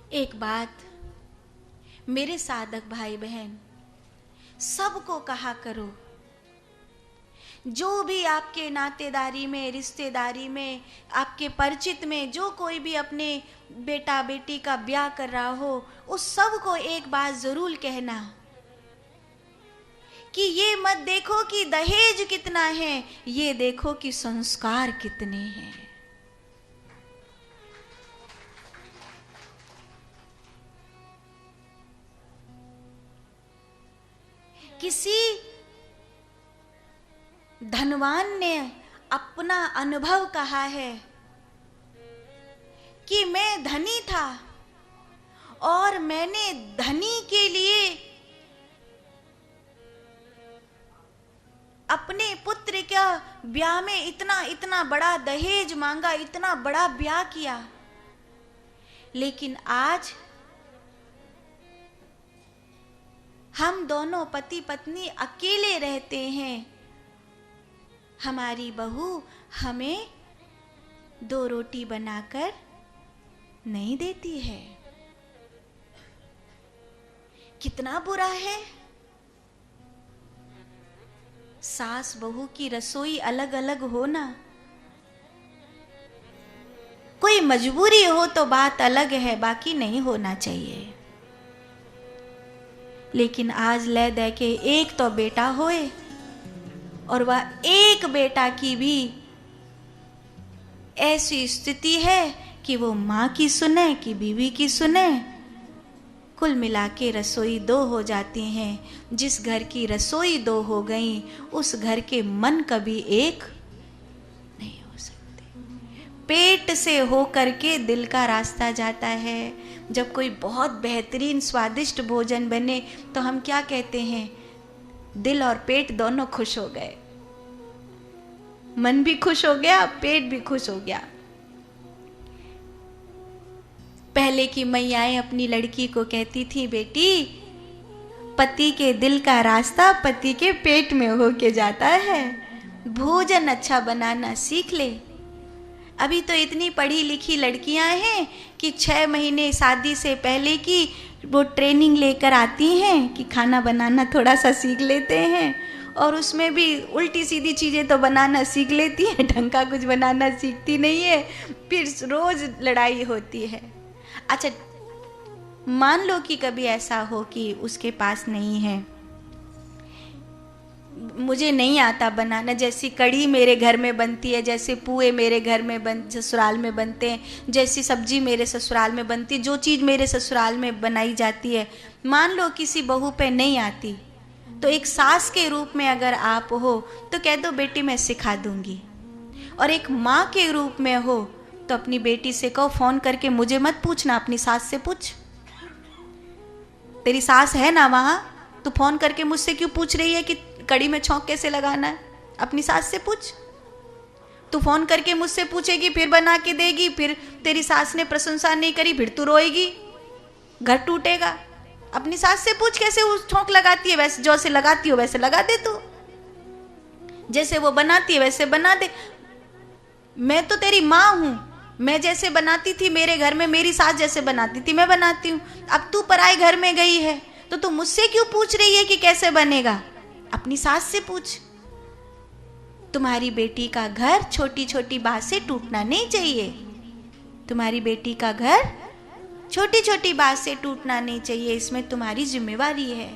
एक बात मेरे साधक भाई बहन सबको कहा करो, जो भी आपके नातेदारी में, रिश्तेदारी में, आपके परिचित में जो कोई भी अपने बेटा बेटी का ब्याह कर रहा हो, उस सब को एक बात जरूर कहना कि ये मत देखो कि दहेज कितना है, ये देखो कि संस्कार कितने हैं। किसी धनवान ने अपना अनुभव कहा है कि मैं धनी था और मैंने धनी के लिए अपने पुत्र का ब्याह में इतना इतना बड़ा दहेज मांगा, इतना बड़ा ब्याह किया, लेकिन आज हम दोनों पति पत्नी अकेले रहते हैं। हमारी बहू हमें 2 रोटी बनाकर नहीं देती है। कितना बुरा है। सास बहू की रसोई अलग अलग हो ना, कोई मजबूरी हो तो बात अलग है, बाकी नहीं होना चाहिए। लेकिन आज ले दे के एक तो बेटा होए, और वह एक बेटा की भी ऐसी स्थिति है कि वो माँ की सुने कि बीवी की सुने। कुल मिला के रसोई 2 हो जाती हैं। जिस घर की रसोई 2 हो गई, उस घर के मन कभी एक नहीं हो सकते। पेट से होकर के दिल का रास्ता जाता है। जब कोई बहुत बेहतरीन स्वादिष्ट भोजन बने तो हम क्या कहते हैं? दिल और पेट दोनों खुश हो गए। मन भी खुश हो गया, पेट भी खुश हो गया। पहले की मैयाएं अपनी लड़की को कहती थी, बेटी पति के दिल का रास्ता पति के पेट में होके जाता है, भोजन अच्छा बनाना सीख ले। अभी तो इतनी पढ़ी लिखी लड़कियां हैं कि 6 महीने शादी से पहले की वो ट्रेनिंग लेकर आती हैं कि खाना बनाना थोड़ा सा सीख लेते हैं, और उसमें भी उल्टी सीधी चीज़ें तो बनाना सीख लेती हैं, ढंग का कुछ बनाना सीखती नहीं है। फिर रोज लड़ाई होती है। अच्छा, मान लो कि कभी ऐसा हो कि उसके पास नहीं है, मुझे नहीं आता बनाना, जैसी कढ़ी मेरे घर में बनती है, जैसे पुए मेरे घर में ससुराल में बनते हैं, जैसी सब्जी मेरे ससुराल में बनती है, जो चीज़ मेरे ससुराल में बनाई जाती है, मान लो किसी बहू पे नहीं आती, तो एक सास के रूप में अगर आप हो तो कह दो बेटी मैं सिखा दूंगी। और एक माँ के रूप में हो तो अपनी बेटी से कहो फोन करके मुझे मत पूछना, अपनी सास से पूछ। तेरी सास है ना वहाँ, तू फोन करके मुझसे क्यों पूछ रही है कि कड़ी में छौंक कैसे लगाना है? अपनी सास से पूछ। तू फोन करके मुझसे पूछेगी, फिर बना के देगी, फिर तेरी सास ने प्रशंसा नहीं करी, फिर तू रोएगी, घर टूटेगा। अपनी सास से पूछ कैसे वो छौंक लगाती है, वैसे जो से लगाती हो वैसे लगा दे तू, जैसे वो बनाती है वैसे बना दे। मैं तो तेरी माँ हूं, मैं जैसे बनाती थी मेरे घर में, मेरी सास जैसे बनाती थी मैं बनाती हूँ। अब तू पराए घर में गई है तो तू मुझसे क्यों पूछ रही है कि कैसे बनेगा? अपनी सास से पूछ। तुम्हारी बेटी का घर छोटी छोटी बात से टूटना नहीं चाहिए। तुम्हारी बेटी का घर छोटी छोटी बात से टूटना नहीं चाहिए, इसमें तुम्हारी जिम्मेवारी है।